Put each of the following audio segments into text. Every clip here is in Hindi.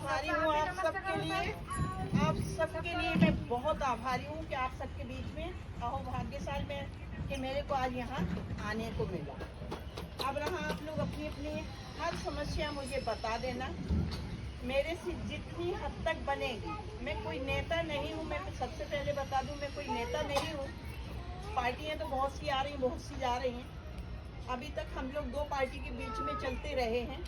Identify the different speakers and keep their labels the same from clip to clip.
Speaker 1: आभारी हूँ आप सबके लिए। आप सबके लिए मैं बहुत आभारी हूँ कि आप सबके बीच में अहो भाग्यशाली में कि मेरे को आज यहाँ आने को मिला। अब रहा आप लोग अपनी अपनी हर समस्या मुझे बता देना, मेरे से जितनी हद तक बनेगी। मैं कोई नेता नहीं हूँ, मैं सबसे पहले बता दूँ मैं कोई नेता नहीं हूँ। पार्टियाँ तो बहुत सी आ रही, बहुत सी जा रही हैं। अभी तक हम लोग दो पार्टी के बीच में चलते रहे हैं,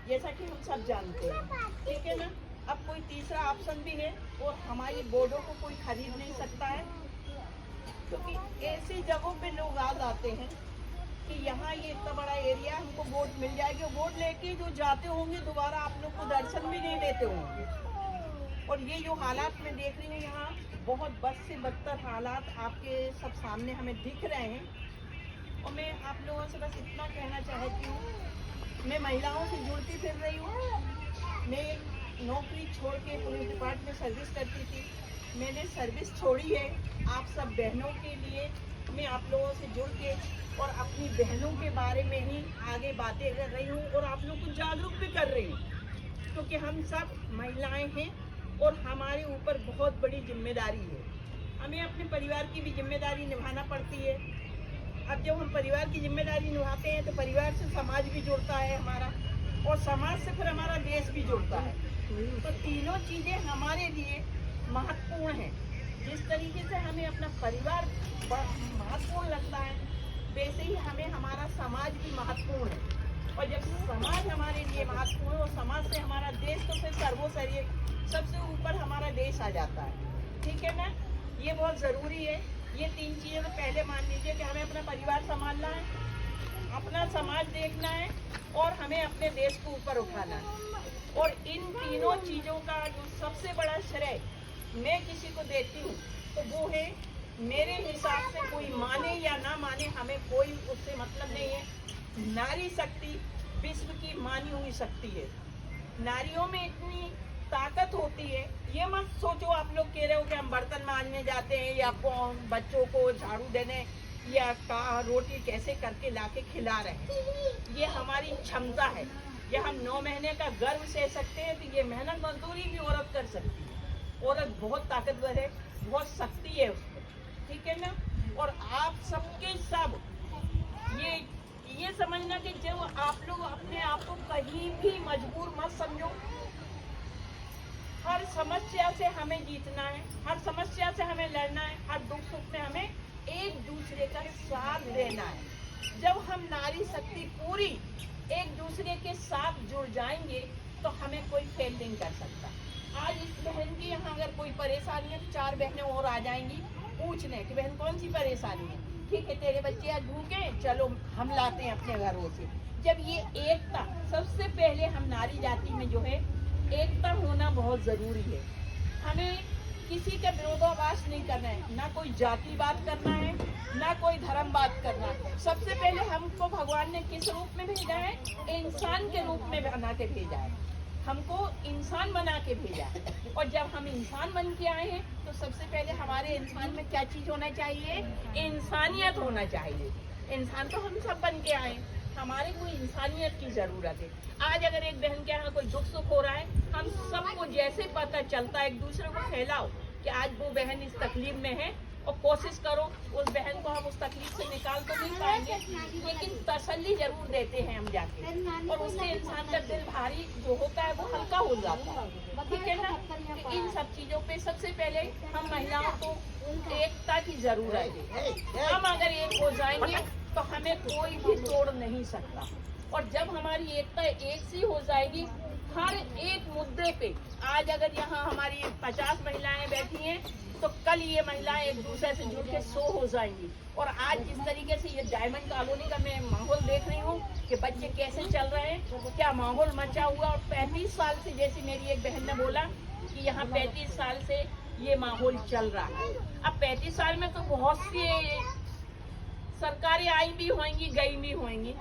Speaker 1: जैसा कि हम सब जानते हैं, ठीक है ना। अब कोई तीसरा ऑप्शन भी है और हमारी बोर्डों को कोई खरीद नहीं सकता है, क्योंकि ऐसी जगहों पे लोग आ जाते हैं कि यहाँ ये इतना बड़ा एरिया, हमको वोट मिल जाएगी और वोट लेके जो जाते होंगे दोबारा आप लोग को दर्शन भी नहीं देते होंगे। और ये जो हालात मैं देख रही हूँ यहाँ, बहुत बद से बदतर हालात आपके सब सामने हमें दिख रहे हैं। और मैं आप लोगों से बस इतना कहना चाहती हूँ, मैं महिलाओं से जुड़ती फिर रही हूँ। मैं नौकरी छोड़ के पुलिस डिपार्टमेंट में सर्विस करती थी, मैंने सर्विस छोड़ी है आप सब बहनों के लिए। मैं आप लोगों से जुड़ के और अपनी बहनों के बारे में ही आगे बातें कर रही हूँ और आप लोग को जागरूक भी कर रही हूँ, क्योंकि हम सब महिलाएं हैं और हमारे ऊपर बहुत बड़ी जिम्मेदारी है। हमें अपने परिवार की भी जिम्मेदारी निभाना पड़ती है। अब जब हम परिवार की जिम्मेदारी निभाते हैं तो परिवार से समाज भी जुड़ता है हमारा, और समाज से फिर हमारा देश भी जुड़ता है। तो तीनों चीज़ें हमारे लिए महत्वपूर्ण हैं। जिस तरीके से हमें अपना परिवार महत्वपूर्ण लगता है, वैसे ही हमें हमारा समाज भी महत्वपूर्ण है। और जब समाज हमारे लिए महत्वपूर्ण है और समाज से हमारा देश, तो फिर सर्वोपरि सबसे ऊपर हमारा देश आ जाता है, ठीक है ना। ये बहुत ज़रूरी है। ये तीन चीज़ें तो पहले मान लीजिए कि हमें अपना परिवार संभालना है, अपना समाज देखना है और हमें अपने देश को ऊपर उठाना है। और इन तीनों चीज़ों का जो सबसे बड़ा श्रेय मैं किसी को देती हूँ तो वो है, मेरे हिसाब से कोई माने या ना माने, हमें कोई उससे मतलब नहीं है। नारी शक्ति विश्व की मानी हुई शक्ति है। नारियों में इतनी ताकत होती है, ये मत सोचो आप लोग कह रहे हो कि हम बर्तन मांजने जाते हैं या बच्चों को झाड़ू देने या रोटी कैसे करके लाके खिला रहे हैं। ये हमारी क्षमता है, ये हम 9 महीने का गर्व सह सकते हैं। तो ये मेहनत मजदूरी भी औरत कर सकती है। औरत बहुत ताकतवर है, बहुत शक्ति है उसमें, ठीक है ना। और आप सबके सब ये समझना कि जब आप लोग अपने आप को कहीं भी मजबूर मत समझो। हर समस्या से हमें जीतना है, हर समस्या से हमें लड़ना है, हर दुख सुख में हमें एक दूसरे का साथ देना है। जब हम नारी शक्ति पूरी एक दूसरे के साथ जुड़ जाएंगे तो हमें कोई फेल नहीं कर सकता। आज इस बहन की यहाँ अगर कोई परेशानी है तो 4 बहनें और आ जाएंगी पूछने कि बहन कौन सी परेशानी है। ठीक है, तेरे बच्चे आज भूखे, चलो हम लाते हैं अपने घरों से। जब ये एकता, सबसे पहले हम नारी जाति में जो है एकता होना बहुत जरूरी है। हमें किसी का विरोधाभास नहीं करना है, ना कोई जाति बात करना है, ना कोई धर्म बात करना है। सबसे पहले हमको भगवान ने किस रूप में भेजा है? इंसान के रूप में बना के भेजा है। हमको इंसान बना के भेजा है। और जब हम इंसान बन के आए हैं तो सबसे पहले हमारे इंसान में क्या चीज होना चाहिए? इंसानियत होना चाहिए। इंसान तो हम सब बन के आए, हमारे को इंसानियत की जरूरत है। आज अगर एक बहन के यहाँ कोई दुख सुख हो रहा है, हम सबको जैसे पता चलता है एक दूसरे को फैलाओ कि आज वो बहन इस तकलीफ में है, और कोशिश करो उस बहन को हम उस तकलीफ से निकाल तो नहीं पाएंगे, लेकिन तसल्ली जरूर देते हैं हम जाके, और उससे इंसान का दिल भारी जो होता है वो हल्का हो जाता है, ठीक है ना। तो इन सब चीजों पे सबसे पहले हम महिलाओं को एकता की जरूरत है। हम अगर एक हो जाएंगे तो हमें कोई भी तोड़ नहीं सकता। और जब हमारी एकता एक सी हो जाएगी हर एक मुद्दे पे, आज अगर यहाँ हमारी 50 महिलाएं बैठी हैं तो कल ये महिलाएं एक दूसरे से जुड़ के 100 हो जाएंगी। और आज जिस तरीके से ये डायमंड कॉलोनी का मैं माहौल देख रही हूँ कि बच्चे कैसे चल रहे हैं, क्या माहौल मचा हुआ। और 35 साल से, जैसे मेरी एक बहन ने बोला कि यहाँ 35 साल से ये माहौल चल रहा है। अब 35 साल में तो बहुत सी सरकारें आई भी होंगी, गई भी होंगी,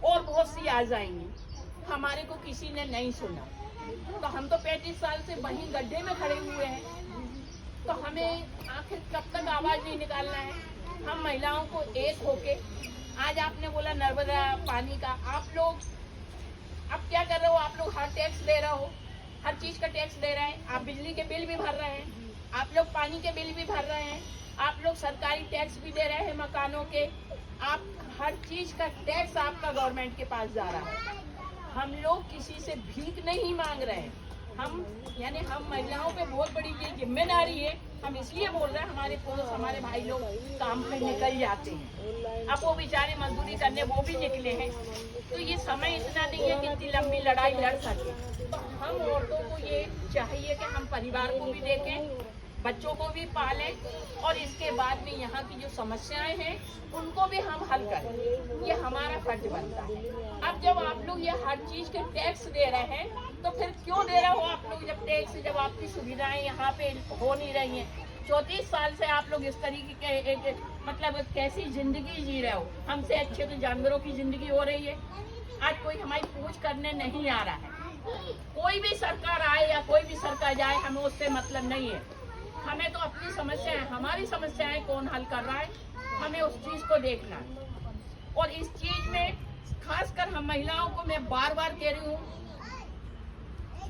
Speaker 1: और बहुत सी आ जाएंगी। हमारे को किसी ने नहीं सुना, तो हम तो 35 साल से वहीं गड्ढे में खड़े हुए हैं। तो हमें आखिर कब तक आवाज नहीं निकालना है? हम महिलाओं को एक होके, आज आपने बोला नर्मदा पानी का, आप लोग अब क्या कर रहे हो? आप लोग हर टैक्स ले रहे हो, हर चीज
Speaker 2: चीज का टैक्स दे रहे हैं, आप बिजली के बिल भी भर रहे हैं, आप लोग पानी के बिल भी भर रहे हैं, आप लोग सरकारी टैक्स भी दे रहे हैं मकानों के, आप हर चीज का टैक्स आपका गवर्नमेंट के पास जा रहा है। हम लोग किसी से भीख नहीं मांग रहे हैं, हम यानी हम महिलाओं पे बहुत बड़ी ये जिम्मेदारी है। हम इसलिए बोल रहे हैं, हमारे पुरुष हमारे भाई लोग काम पे निकल जाते हैं, अब वो बेचारे मजदूरी करने वो भी निकले हैं, तो ये समय इतना नहीं है कि इतनी लंबी लड़ाई लड़ सके। तो हम औरतों को ये चाहिए कि हम परिवार को भी देखें, बच्चों को भी पालें और इसके बाद में यहाँ की जो समस्याएं हैं उनको भी हम हल करें, ये हमारा फर्ज बनता है। अब जब आप लोग ये हर चीज के टैक्स दे रहे हैं तो फिर क्यों दे रहे हो आप लोग जब टैक्स, जब आपकी सुविधाएं यहाँ पे हो नहीं रही हैं। 34 साल से आप लोग इस तरीके के एक मतलब कैसी जिंदगी जी रहे हो, हमसे अच्छे तो जानवरों की जिंदगी हो रही है। आज कोई हमारी पूछ करने नहीं आ रहा है, कोई भी सरकार आए या कोई भी सरकार जाए, हमें उससे मतलब नहीं है। हमें तो अपनी समस्याएं, हमारी समस्याएं कौन हल कर रहा है, हमें उस चीज को देखना है। और इस चीज में खासकर हम महिलाओं को मैं बार बार कह रही हूँ,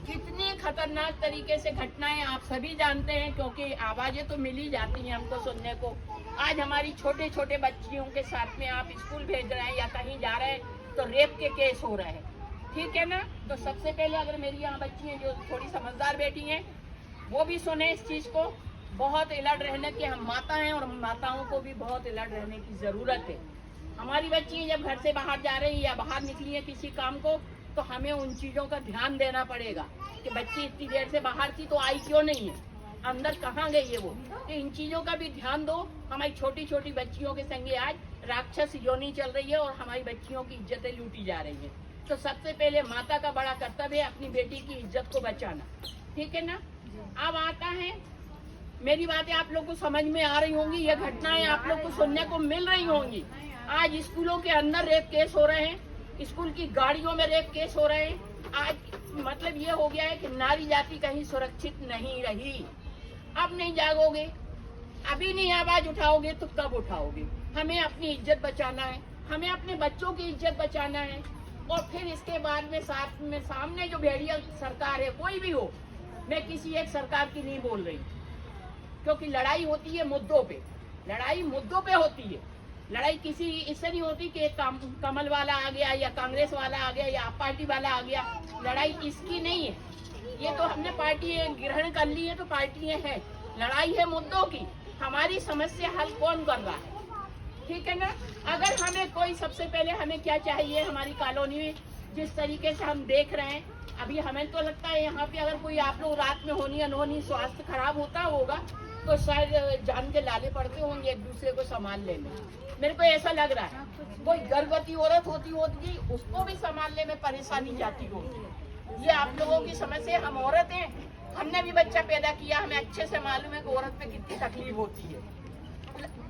Speaker 2: कितनी खतरनाक तरीके से घटनाएं आप सभी जानते हैं, क्योंकि आवाजें तो मिल ही जाती हैं हमको सुनने को। आज हमारी छोटे छोटे बच्चियों के साथ में आप स्कूल भेज रहे हैं या कहीं जा रहे हैं तो रेप के केस हो रहे हैं, ठीक है ना। तो सबसे पहले अगर मेरी यहाँ बच्ची हैं जो थोड़ी समझदार बेटी हैं, वो भी सुने इस चीज को। बहुत अलर्ट रहने की हम माता हैं और माताओं को भी बहुत अलर्ट रहने की जरूरत है। हमारी बच्ची जब घर से बाहर जा रही है या बाहर निकली है किसी काम को, तो हमें उन चीजों का ध्यान देना पड़ेगा कि बच्ची इतनी देर से बाहर थी तो आई क्यों नहीं है, अंदर कहाँ गई है वो। तो इन चीजों का भी ध्यान दो। हमारी छोटी छोटी बच्चियों के संगे आज राक्षस योनि चल रही है और हमारी बच्चियों की इज्जतें लूटी जा रही है। तो सबसे पहले माता का बड़ा कर्तव्य है अपनी बेटी की इज्जत को बचाना, ठीक है ना। अब आता है, मेरी बातें आप लोग को समझ में आ रही होंगी, ये घटनाएं आप लोग को सुनने को मिल रही होंगी। आज स्कूलों के अंदर रेप केस हो रहे हैं, स्कूल की गाड़ियों में रेप केस हो रहे हैं। आज मतलब ये हो गया है कि नारी जाति कहीं सुरक्षित नहीं रही। अब नहीं जागोगे, अभी नहीं आवाज उठाओगे तो कब उठाओगे। हमें अपनी इज्जत बचाना है, हमें अपने बच्चों की इज्जत बचाना है। और फिर इसके बाद में साथ में सामने जो भेड़िया सरकार है, कोई भी हो, मैं किसी एक सरकार की नहीं बोल रही, क्योंकि लड़ाई होती है मुद्दों पे, लड़ाई मुद्दों पे होती है। लड़ाई किसी इससे नहीं होती कि कमल वाला आ गया या कांग्रेस वाला आ गया या आप पार्टी वाला आ गया। लड़ाई इसकी नहीं है, ये तो हमने पार्टी ग्रहण कर ली है तो पार्टी है। लड़ाई है मुद्दों की, हमारी समस्या हल कौन कर रहा है, ठीक है ना। अगर हमें कोई, सबसे पहले हमें क्या चाहिए, हमारी कॉलोनी में जिस तरीके से हम देख रहे हैं अभी, हमें तो लगता है यहाँ पे अगर कोई आप लोग रात में होनी अनहोनी स्वास्थ्य खराब होता होगा तो शायद जान के लाले पड़ते होंगे एक दूसरे को संभालने में। मेरे को ऐसा लग रहा है कोई गर्भवती औरत होती होगी उसको भी संभालने में परेशानी जाती होगी। ये आप लोगों की समस्या। हम औरत हैं, हमने भी बच्चा पैदा किया, हमें अच्छे से मालूम है कि औरत में कितनी तकलीफ होती है।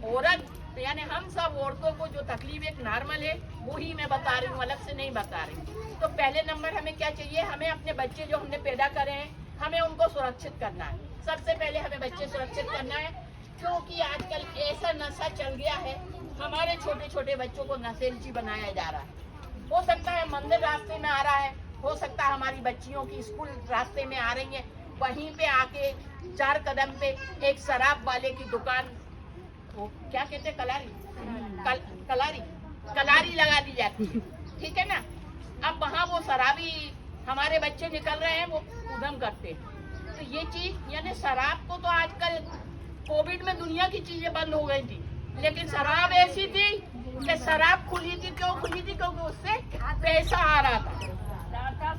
Speaker 2: औरत यानी हम सब औरतों को जो तकलीफ एक नॉर्मल है वो ही मैं बता रही हूँ, अलग से नहीं बता रही। तो पहले नंबर हमें क्या चाहिए, हमें अपने बच्चे जो हमने पैदा करे हैं हमें उनको सुरक्षित करना है। सबसे पहले हमें बच्चे सुरक्षित करना है, क्योंकि आजकल ऐसा नशा चल गया है, हमारे छोटे छोटे बच्चों को नशेलची बनाया जा रहा है। हो सकता है मंदिर रास्ते में आ रहा है, हो सकता है हमारी बच्चियों की स्कूल रास्ते में आ रही है, वहीं पे आके 4 कदम पे एक शराब वाले की दुकान, वो क्या कहते हैं, कलारी लगा दी जाती है, ठीक है ना। अब वहाँ वो शराबी हमारे बच्चे निकल रहे हैं, वो उधम करते हैं। तो ये चीज यानी शराब को तो आजकल कोविड में दुनिया की चीजें बंद हो गई थी, लेकिन शराब ऐसी थी कि शराब खुली थी, क्यों खुली थी, क्योंकि उससे पैसा आ रहा था,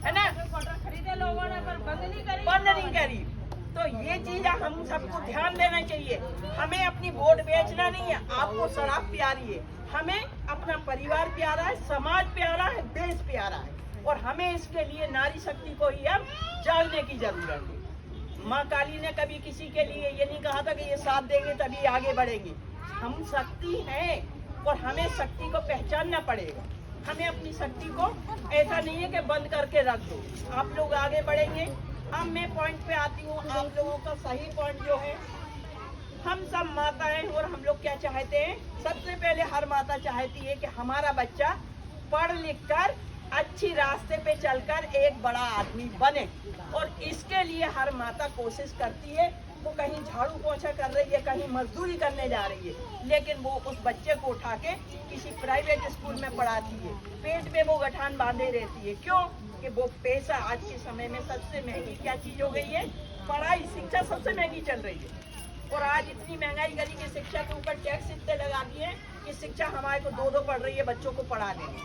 Speaker 2: है ना। खरीदे लोगों ने पर बंद नहीं करी। तो ये चीज हम सबको ध्यान देना चाहिए। हमें अपनी वोट बेचना नहीं है, आपको शराब प्यारी है, हमें अपना परिवार प्यारा है, समाज प्यारा है, देश प्यारा है, और हमें इसके लिए नारी शक्ति को ही अब जागने की जरूरत है। माँ काली ने कभी किसी के लिए ये नहीं कहा था कि ये साथ देंगे तभी आगे बढ़ेंगे। हम शक्ति हैं और हमें शक्ति को पहचानना पड़ेगा। हमें अपनी शक्ति को ऐसा नहीं है कि बंद करके रख दो, आप लोग आगे बढ़ेंगे। अब मैं पॉइंट पे आती हूँ, आप लोगों का सही पॉइंट जो है, हम सब माता हैं और हम लोग क्या चाहते हैं, सबसे पहले हर माता चाहती है कि हमारा बच्चा पढ़ लिख कर
Speaker 1: अच्छी रास्ते पे चलकर एक बड़ा आदमी बने। और इसके लिए हर माता कोशिश करती है। वो कहीं झाड़ू पोछा कर रही है, कहीं मजदूरी करने जा रही है, लेकिन वो उस बच्चे को उठा के किसी प्राइवेट स्कूल में पढ़ाती है। पेट में वो गठान बांधे रहती है। क्यों? कि वो पैसा आज के समय में सबसे महंगी क्या चीज हो गई है? पढ़ाई, शिक्षा सबसे महंगी चल रही है। और आज इतनी महंगाई करी कि शिक्षा के ऊपर टैक्स इतने लगा दिए कि शिक्षा हमारे को दो पड़ रही है बच्चों को पढ़ाने में।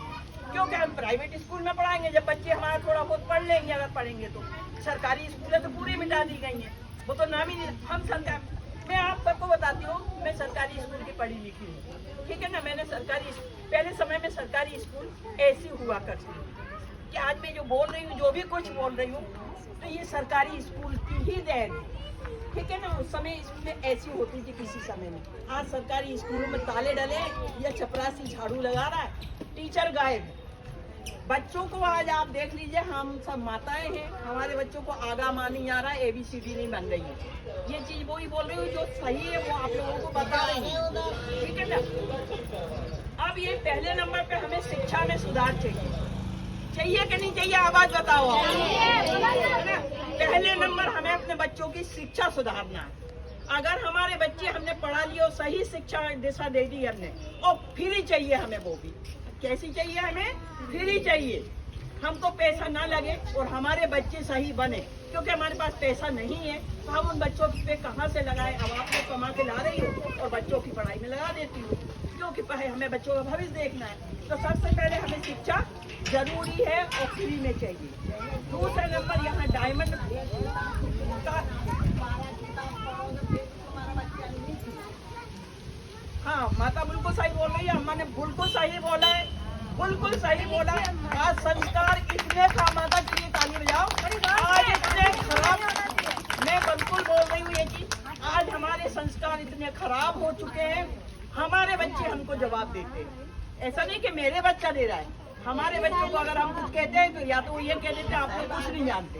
Speaker 1: क्योंकि हम प्राइवेट स्कूल में पढ़ाएंगे, जब बच्चे हमारे थोड़ा बहुत पढ़ लेंगे अगर पढ़ेंगे तो। सरकारी स्कूलें तो पूरी मिटा दी गई हैं, वो तो नाम ही नहीं। हम सरकार, मैं आप सबको बताती हूँ, मैं सरकारी स्कूल की पढ़ी लिखी हूँ, ठीक है ना। मैंने सरकारी, पहले समय में सरकारी स्कूल ऐसी हुआ करती कि आज मैं जो बोल रही हूँ, जो भी कुछ बोल रही हूँ, तो ये सरकारी स्कूल की ही देन है, ठीक है ना। उस समय स्कूलें ऐसी होती थी किसी समय में। आज सरकारी स्कूलों में ताले डले या चपरासी झाड़ू लगा रहा है, टीचर गायब। बच्चों को आज आप देख लीजिए, हम सब माताएं हैं, हमारे बच्चों को आगा मानी जा रहा है, ABCD नहीं बन रही है। ये चीज वो ही बोल रही हूँ जो सही है, वो आप लोगों को बता रही हूँ, ठीक है ना। अब ये पहले नंबर पे हमें शिक्षा में सुधार चाहिए कि नहीं चाहिए? आवाज बताओ आप, है ना। पहले नंबर हमें अपने बच्चों की शिक्षा सुधारना है। अगर हमारे बच्चे हमने पढ़ा लिए और सही शिक्षा दिशा दे दी हमने, और फ्री चाहिए हमें, वो भी कैसी चाहिए? हमें फ्री चाहिए। हमको पैसा ना लगे और हमारे बच्चे सही बने। क्योंकि हमारे पास पैसा नहीं है तो हम उन बच्चों पे कहाँ से लगाएं? अब आप लोग कमा के ला रही हो और बच्चों की पढ़ाई में लगा देती हूँ, क्योंकि पहले हमें बच्चों का भविष्य देखना है। तो सबसे पहले हमें शिक्षा जरूरी है और फ्री में चाहिए। दूसरा नंबर, यहाँ डायमंड का, हाँ माता बिल्कुल सही बोल रही है, अम्मा ने बिल्कुल सही बोला है, बिल्कुल सही बोला है। आज संस्कार इतने माता के लिए ताली बजाओ। आज इतने खराब, मैं बिल्कुल बोल रही हूँ ये चीज, आज हमारे संस्कार इतने खराब हो चुके हैं, हमारे बच्चे हमको जवाब देते हैं। ऐसा नहीं कि मेरे बच्चा दे रहा है, हमारे बच्चों को अगर हम कुछ कहते हैं तो या तो वो ये कह देते हैं आप लोग कुछ नहीं जानते,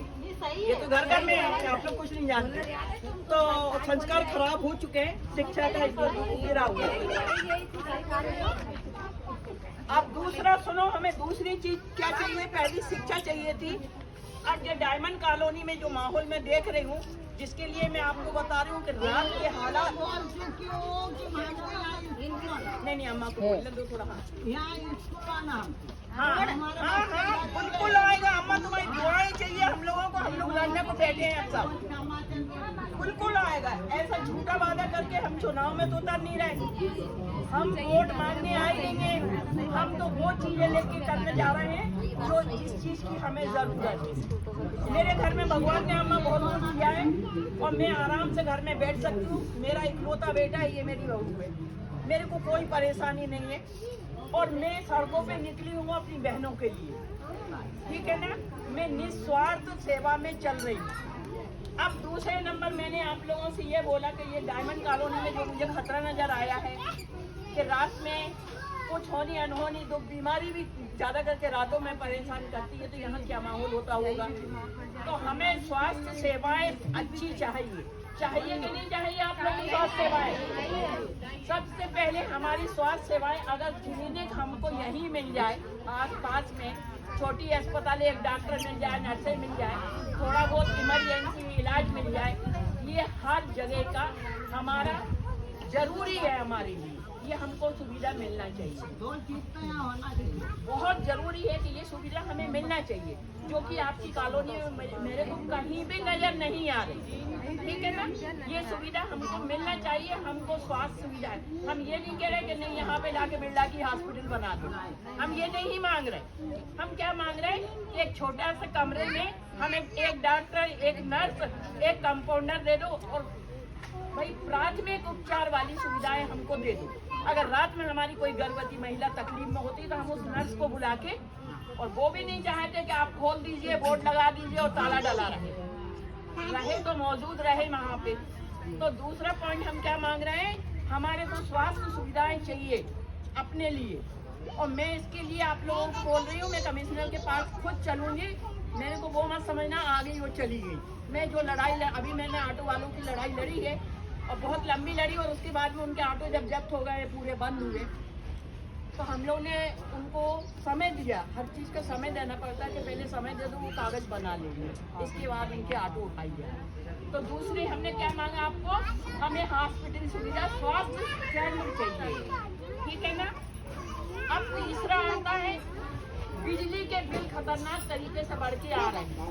Speaker 1: ये तो घर घर में है, आप लोग कुछ नहीं जानते। तो संस्कार खराब हो चुके हैं, शिक्षा का गिरा हुआ है। अब दूसरा सुनो, हमें दूसरी चीज क्या चाहिए? पहली शिक्षा चाहिए थी। आज ये डायमंड कॉलोनी में जो माहौल में देख रही हूँ, जिसके लिए मैं आपको बता रही हूँ कि रात के हालात, नहीं अम्मा को बोलने दो थोड़ा। हाँ हाँ हाँ बिल्कुल आएगा अम्मा, तुम्हारी दुआएं चाहिए हम लोगों को, हम लोग लड़ने को बैठे हैं अब सब, बिल्कुल आएगा। ऐसा झूठा वादा करके हम चुनाव में तो उतर नहीं रहे, हम वोट मांगने आएंगे, हम तो वो चीजें लेके करने जा रहे हैं जो जिस चीज की हमें जरूरत है। मेरे घर में भगवान ने अम्मा बहुत कुछ दिया है और मैं आराम से घर में बैठ सकती हूँ। मेरा इकलौता बेटा है, ये मेरी बहू है, मेरे को कोई परेशानी नहीं है और मैं सड़कों पे निकली हूँ अपनी बहनों के लिए, ठीक है ना। मैं निस्वार्थ सेवा में चल रही हूँ। अब दूसरे नंबर, मैंने आप लोगों से ये बोला कि ये डायमंड कॉलोनी में जो मुझे खतरा नजर आया है कि रात में कुछ होनी अनहोनी दुख बीमारी भी ज्यादा करके रातों में परेशान करती है, तो यहाँ क्या माहौल होता होगा। तो हमें स्वास्थ्य सेवाएं अच्छी चाहिए कि नहीं चाहिए? आप लोग की स्वास्थ्य सेवाएं, सबसे पहले हमारी स्वास्थ्य सेवाएं अगर क्लिनिक हमको यहीं मिल जाए, आस पास में छोटी अस्पताल, एक डॉक्टर मिल जाए, नर्सें मिल जाए, थोड़ा बहुत इमरजेंसी इलाज मिल जाए, ये हर जगह का हमारा जरूरी है हमारे लिए, ये हमको सुविधा मिलना चाहिए। दो चीज तो यहाँ होना चाहिए, बहुत जरूरी है कि ये सुविधा हमें मिलना चाहिए, जो कि आपकी कॉलोनी में मेरे को कहीं भी नजर नहीं आ रही, ठीक है ना। ये सुविधा हमको मिलना चाहिए, हमको स्वास्थ्य सुविधा है। हम ये नहीं कह रहे कि नहीं यहाँ पे लाके बिरला की हॉस्पिटल बना दो, हम ये नहीं मांग रहे। हम क्या मांग रहे हैं? एक छोटा सा कमरे में हमें एक डॉक्टर, एक नर्स, एक कंपाउंडर दे दो और भाई प्राथमिक उपचार वाली सुविधाएं हमको दे दो। अगर रात में हमारी कोई गर्भवती महिला तकलीफ में होती तो हम उस नर्स को बुला के, और वो भी नहीं चाहते कि आप खोल दीजिए, बोर्ड लगा दीजिए और ताला डला रहे तो मौजूद रहे वहाँ पे। तो दूसरा पॉइंट हम क्या मांग रहे हैं? हमारे को स्वास्थ्य सुविधाएं चाहिए अपने लिए, और मैं इसके लिए आप लोगों को बोल रही हूँ, मैं कमिश्नर के पास खुद चलूंगी। मेरे को वो मत समझना आ गई वो चली गई। मैं जो लड़ाई अभी मैंने ऑटो वालों की लड़ाई लड़ी है और बहुत लंबी लड़ी, और उसके बाद में उनके ऑटो जब जब्त हो गए, पूरे बंद हुए,
Speaker 2: तो हम लोग ने उनको समय दिया, हर चीज़ का समय देना पड़ता है कि पहले समय दे दो, वो कागज़ बना लेंगे, इसके बाद उनके ऑटो उठाइए। तो दूसरी हमने क्या मांगा आपको, हमें हॉस्पिटल सुविधा, स्वास्थ्य केंद्र चाहिए, ठीक है ना। अब तीसरा आता है, बिजली के बिल खतरनाक तरीके से बढ़ के आ रहे हैं।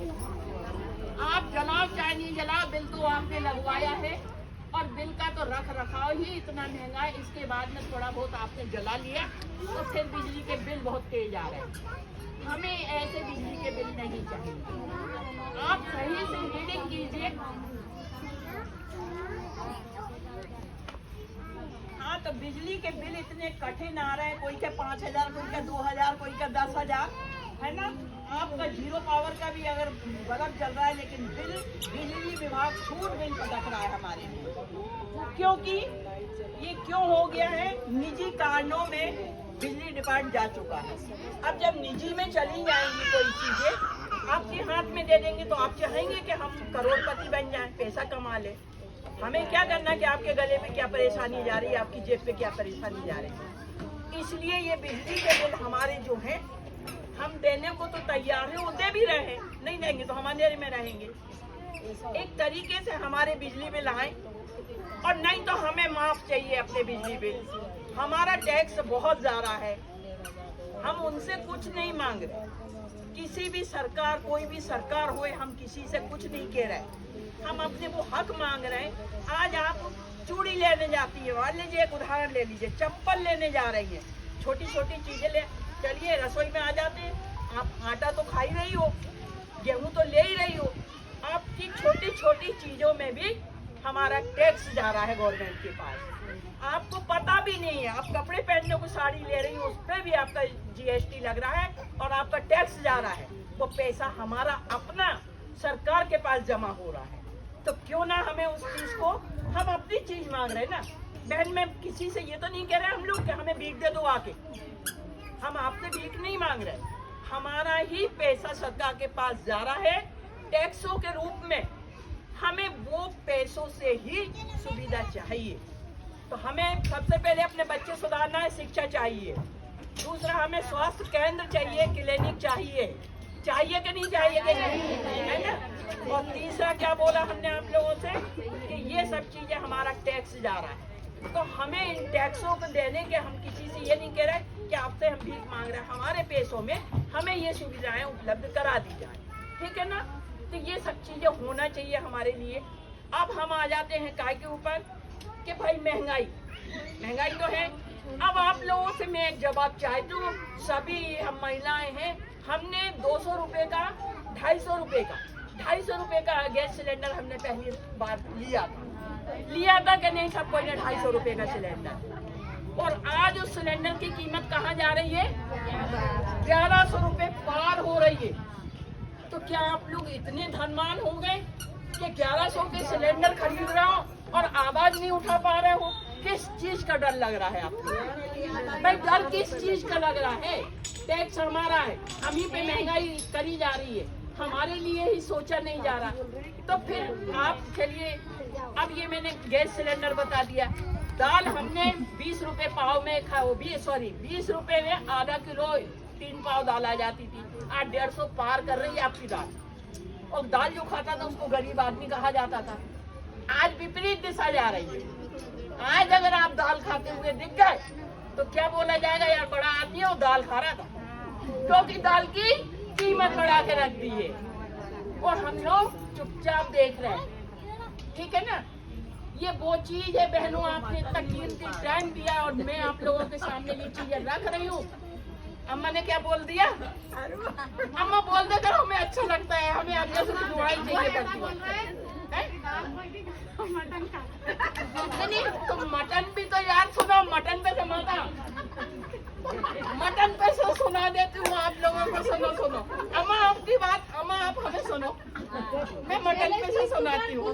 Speaker 2: आप जलाओ चाहे नहीं जलाओ, बिल तो आपने लगवाया है, और बिल का तो रख रखाव ही इतना महंगा है, इसके बाद में थोड़ा बहुत आपने जला लिया तो फिर बिजली के बिल बहुत तेज आ रहे हैं। हमें ऐसे बिजली के बिल नहीं चाहिए। आप सही से रीडिंग कीजिए। हाँ, तो बिजली के बिल इतने कठिन आ रहे हैं, कोई का 5,000, कोई का 2,000, कोई का 10,000, है ना। आपका 0 पावर का भी अगर बल्ब चल रहा है, लेकिन बिल बिजली विभाग छूट बिल पटक रहा है हमारे लिए। क्योंकि ये क्यों हो गया है, निजी कारणों में बिजली डिपार्टमेंट जा चुका है। अब जब निजी में चली जाएंगी कोई चीजें, आपके हाथ में दे देंगे तो आप चाहेंगे कि हम करोड़पति बन जाएं, पैसा कमा ले। हमें क्या करना कि आपके गले में क्या परेशानी जा रही है, आपकी जेब पे क्या परेशानी जा रही है। इसलिए ये बिजली के बिल हमारे जो हैं, हम देने को तो तैयार हैं, वो दे भी रहे हैं, नहीं देंगे तो हम अंधेरे में रहेंगे। एक तरीके से हमारे बिजली बिल आए, और नहीं तो हमें माफ चाहिए अपने बिजली बिल। हमारा टैक्स बहुत ज्यादा है, हम उनसे कुछ नहीं मांग रहे। किसी भी सरकार, कोई भी सरकार होए, हम किसी से कुछ नहीं कह रहे, हम अपने वो हक मांग रहे हैं। आज आप चूड़ी लेने जाती है, मान लीजिए एक उदाहरण ले लीजिए, चप्पल लेने जा रही है, छोटी छोटी चीजें ले, चलिए रसोई में आ जाते हैं, आप आटा तो खा ही रही हो, गेहूं तो ले ही रही हो, आपकी छोटी छोटी चीजों में भी हमारा टैक्स जा रहा है गवर्नमेंट के पास। आपको पता भी नहीं है, आप कपड़े पहनने को साड़ी ले रही हो, उस पर भी आपका GST लग रहा है और आपका टैक्स जा रहा है। वो पैसा हमारा अपना सरकार के पास जमा हो रहा है, तो क्यों ना हमें उस चीज को, हम अपनी चीज मांग रहे हैं ना बहन। मैं किसी से ये तो नहीं कह रहे हम लोग कि हमें भीख दे दो आके, हम आपसे भीख नहीं मांग रहे, हमारा ही पैसा सरकार के पास जा रहा है टैक्सों के रूप में। हमें वो पैसों से ही सुविधा चाहिए। तो हमें सबसे पहले अपने बच्चे सुधारना है, शिक्षा चाहिए। दूसरा, हमें स्वास्थ्य केंद्र चाहिए, क्लिनिक चाहिए, चाहिए कि नहीं चाहिए कि नहीं, है ना। और तीसरा क्या बोला हमने आप लोगों से कि ये सब चीजें हमारा टैक्स जा रहा है, तो हमें इन टैक्सों को देने के, हम किसी से ये नहीं कह रहे कि आपसे हम भीख मांग रहे हैं, हमारे पैसों में हमें ये सुविधाएं उपलब्ध करा दी जाए, ठीक है ना। तो ये सब चीजें होना चाहिए हमारे लिए। अब हम आ जाते हैं काय के ऊपर कि भाई महंगाई तो है। अब आप लोगों से मैं एक जवाब चाहती हूँ, सभी हम महिलाएं हैं, हमने 200 रुपये का, 250 रुपये का गैस सिलेंडर हमने पहली बार लिया था कि नहीं, सब कोई ने 250 रुपये का सिलेंडर। और आज उस सिलेंडर की कीमत कहाँ जा रही है, 1100 रुपये पार हो रही है। तो क्या आप लोग इतने धनवान हो गए कि 1100 के सिलेंडर खरीद रहे हो और आवाज नहीं उठा पा रहे हो? किस चीज का डर लग रहा है आपको? भाई डर किस चीज का लग रहा है? टैक्स हमारा है, हम ही पे महंगाई करी जा रही है, हमारे लिए ही सोचा नहीं जा रहा। तो फिर आप चलिए, अब ये मैंने गैस सिलेंडर बता दिया, दाल हमने 20 रुपए पाव में 20 रुपए में आधा किलो 3 पाव दाल आ जाती थी, आज 150 पार कर रही है आपकी दाल। और दाल जो खाता था उसको गरीब आदमी कहा जाता था, आज विपरीत दिशा जा रही है। आज अगर आप दाल खाते हुए दिख गए तो क्या बोला जाएगा, यार बड़ा आदमी है, वो दाल खा रहा था, क्योंकि दाल की कीमत बढ़ा के रख दी है और हम लोग चुपचाप देख रहे हैं, ठीक है ना। ये वो चीज है बहनों, आपने इतना कीमती टाइम दिया और मैं आप लोगों के सामने ये चीजें रख रही हूँ। अम्मा ने क्या बोल दिया, अम्मा बोल दे करो, हमें अच्छा लगता है, हमें अगले से दुआई चाहिए करती है। नहीं तो मटन भी तो यार सुनो, मटन पे से मटन पे से सुना देती हूँ आप लोगों को। सुनो अम्मा आपकी बात, अम्मा आप हमें सुनो, मैं मटन पे से सुनाती हूँ।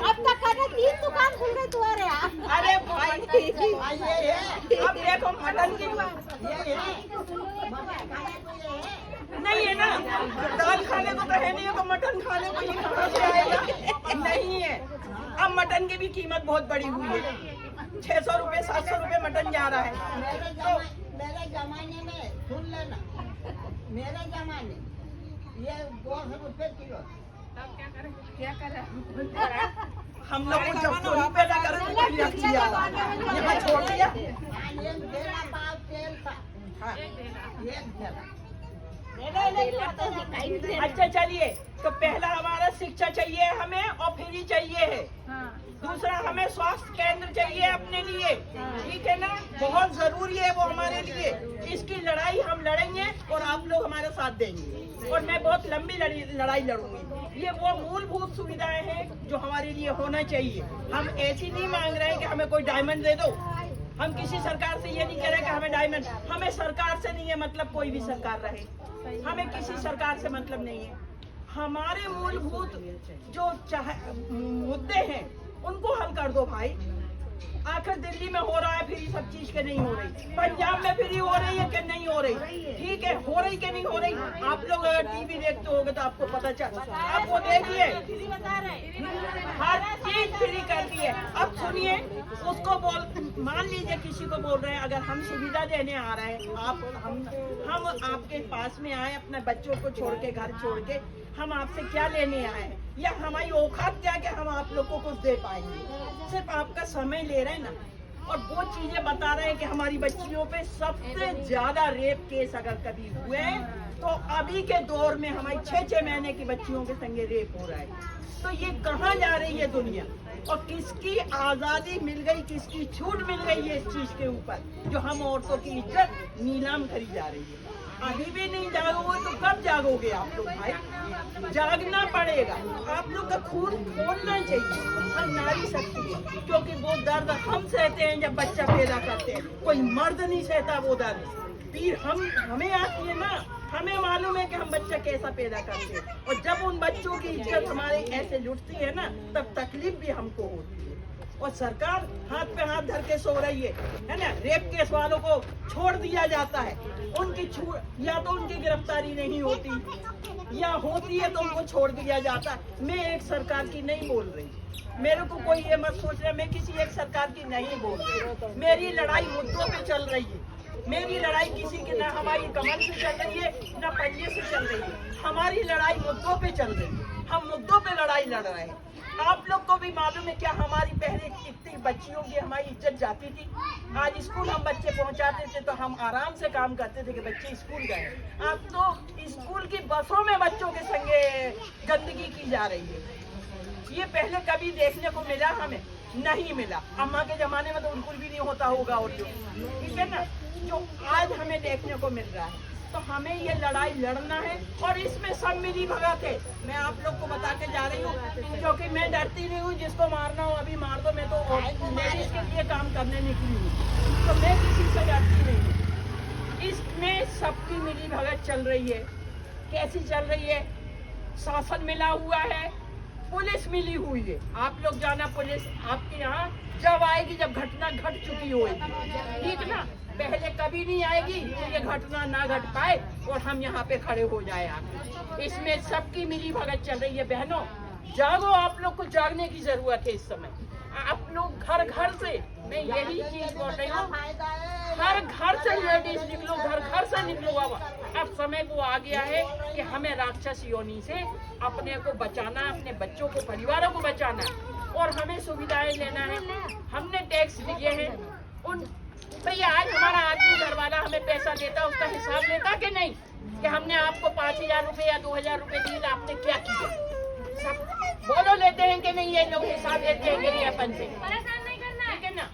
Speaker 3: अब तक 3 दुकान खुल गए तुम्हारे यहाँ।
Speaker 1: अरे भाई अब देखो मटन की नहीं है ना, दाल खाने को तो है नहीं है, तो मटन खाने को ये कहाँ से आएगा? नहीं है। अब मटन की भी कीमत बहुत बढ़ी हुई है, 600 रुपए 700 रुपए मटन जा रहा है।
Speaker 4: मेरे जमाने में सुन लेना, मेरे जमाने ये 200 रुपए किलो।
Speaker 2: क्या करें?
Speaker 1: हम लोग को जब तो नहीं पैदा करें तो कोई रख दिया, यहाँ छोड़ दिया।
Speaker 4: एक ढेला पाव तेल का,
Speaker 1: हाँ।
Speaker 4: एक ढेला।
Speaker 1: अच्छा चलिए, तो पहला हमारा शिक्षा चाहिए हमें और फ्री चाहिए है। दूसरा हमें स्वास्थ्य केंद्र चाहिए अपने लिए, ठीक है ना, बहुत जरूरी है वो हमारे लिए। इसकी लड़ाई हम लड़ेंगे और आप लोग हमारा साथ देंगे, और मैं बहुत लंबी लड़ाई लड़ूंगी। ये वो मूलभूत सुविधाएं हैं जो हमारे लिए होना चाहिए। हम ऐसी नहीं मांग रहे हैं कि हमें कोई डायमंड दे दो, हम किसी सरकार से ये नहीं कह रहे कि हमें डायमंड, हमें सरकार से नहीं है मतलब, कोई भी सरकार रहे, हमें किसी सरकार से मतलब नहीं है। हमारे मूलभूत जो मुद्दे हैं उनको हल कर दो भाई। आखिर दिल्ली में हो रहा है फ्री सब चीज के, नहीं हो रही, पंजाब में फ्री हो रही है कि नहीं हो रही, ठीक है, हो रही कि नहीं हो रही। आप लोग अगर टीवी देखते होगे तो आपको पता चल, आप वो देखिए हर चीज फ्री कर दी है। अब सुनिए, उसको बोल, मान लीजिए किसी को बोल रहे हैं अगर हम सुविधा देने आ रहे हैं, हम आपके पास में आए अपने बच्चों को छोड़ के, घर छोड़ के, हम आपसे क्या लेने आए हैं, या हमारी औकात क्या कि हम आप लोग को कुछ दे पाएंगे। सिर्फ आपका समय ले रहे हैं ना, और वो चीजें बता रहे हैं कि हमारी बच्चियों पे सबसे ज्यादा रेप केस अगर कभी हुए तो अभी के दौर में हमारी 6-6 महीने की बच्चियों के संगे रेप हो रहा है। तो ये कहाँ जा रही है दुनिया, और किसकी आजादी मिल गई, किसकी छूट मिल गई है इस चीज के ऊपर, जो हम औरतों की इज्जत नीलाम करी जा रही है। अभी भी नहीं जागोगे तो कब जागोगे आप लोग भाई? जागना पड़ेगा, आप लोग का खून खोलना चाहिए। हम नारी शक्ति है, क्योंकि वो दर्द हम सहते हैं जब बच्चा पैदा करते हैं, कोई मर्द नहीं सहता वो दर्द। पीर हमें आती है ना, हमें मालूम है कि हम बच्चा कैसा पैदा करते हैं, और जब उन बच्चों की इज्जत हमारे ऐसे लुटती है ना, तब तकलीफ भी हमको होती है। और सरकार हाथ पे हाथ धर के सो रही है ना। रेप केस वालों को छोड़ दिया जाता है, उनकी या तो उनकी गिरफ्तारी नहीं होती, या होती है तो उनको छोड़ दिया जाता है। मैं एक सरकार की नहीं बोल रही, मेरे को कोई ये मत सोच रहा मैं किसी एक सरकार की नहीं बोल रही। मेरी लड़ाई मुद्दों पे चल रही है, मेरी लड़ाई किसी की ना हमारी कमर से चल रही है ना पंजे से चल रही है, हमारी लड़ाई मुद्दों पे चल रही है। हम मुद्दों पे लड़ाई लड़ रहे हैं। आप लोग को भी मालूम है क्या, हमारी पहले इतनी बच्चियों की हमारी इज्जत जाती थी। आज स्कूल हम बच्चे पहुंचाते थे तो हम आराम से काम करते थे कि बच्चे स्कूल गए। अब तो स्कूल की बसों में बच्चों के संगे गंदगी की जा रही है। ये पहले कभी देखने को मिला, हमें नहीं मिला। अम्मा के जमाने में तो बिल्कुल भी नहीं होता होगा, और जो ठीक है ना, जो आज हमें देखने को मिल रहा है। तो हमें ये लड़ाई लड़ना है, और इसमें सब मिली भगत है। मैं आप लोग को बता के जा रही हूँ, क्योंकि मैं डरती नहीं हूँ। जिसको मारना हो अभी मार दो, मैं तो लेडीज के लिए काम करने निकली हूँ, तो मैं किसी से डरती नहीं हूँ। इसमें सबकी मिली भगत चल रही है। कैसी चल रही है? शासन मिला हुआ है, पुलिस मिली हुई है। आप लोग जाना, पुलिस आपके यहाँ जब आएगी जब घटना घट चुकी होगी, ठीक ना, पहले कभी नहीं आएगी तो ये घटना ना घट पाए और हम यहाँ पे खड़े हो जाए आगे। इसमें सबकी मिली भगत चल रही है। बहनों जागो, आप लोग को जागने की जरूरत है इस समय। आप लोग घर घर से, मैं यही चीज बोल रही हूँ, हर घर से लेडीज निकलो, घर घर से निकलो। अब समय वो आ गया है कि हमें राक्षस योनि से अपने को बचाना, अपने बच्चों को, परिवारों को बचाना, और हमें सुविधाएं लेना है। हमने टैक्स दिए हैं उन, भैया आज हमारा आदमी घर वाला हमें पैसा देता, उसका हिसाब लेता कि नहीं, कि हमने आपको 5000 रुपए या 2000 रुपए दिए, आपने क्या किया? सब बोलो लेते हैं कि नहीं? ये लोग हिसाब लेते हैं कि नहीं अपन से? ठीक है ना।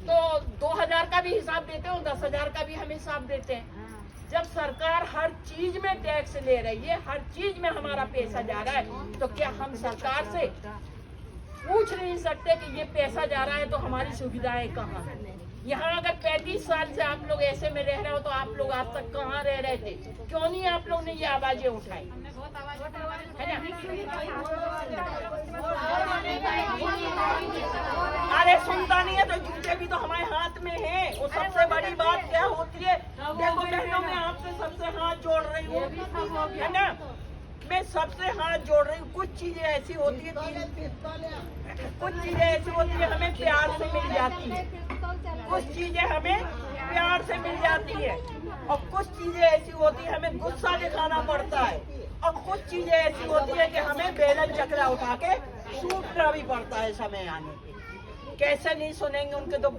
Speaker 1: तो 2000 का भी हिसाब देते हो, 10,000 का भी हम हिसाब देते हैं। जब सरकार हर चीज में टैक्स ले रही है, हर चीज में हमारा पैसा जा रहा है, तो क्या हम सरकार से पूछ नहीं सकते कि ये पैसा जा रहा है तो हमारी सुविधाएं कहाँ है? यहाँ अगर 35 साल से आप लोग ऐसे में रह रहे हो तो आप लोग आज तक कहाँ रह रहे थे? क्यों नहीं आप लोग ने ये आवाजें उठाई, है ना? अरे सुनता नहीं है तो जूते भी तो हमारे हाथ में है। वो सबसे बड़ी बात क्या होती है? देखो बहनों, मैं आपसे सबसे हाथ जोड़ रही हूँ, है ना, मैं सबसे हाथ जोड़ रही हूँ। कुछ चीजें ऐसी होती है,
Speaker 2: कुछ चीजें ऐसी होती है हमें प्यार से मिल जाती है, कुछ चीजें हमें प्यार से मिल जाती है, और कुछ चीजें ऐसी होती है हमें गुस्सा दिखाना पड़ता है, और कुछ चीजें ऐसी होती है कि हमें बेलन चकरा उठा के सूटना भी पड़ता है समय आने पे। कैसे नहीं सुनेंगे उनके, तो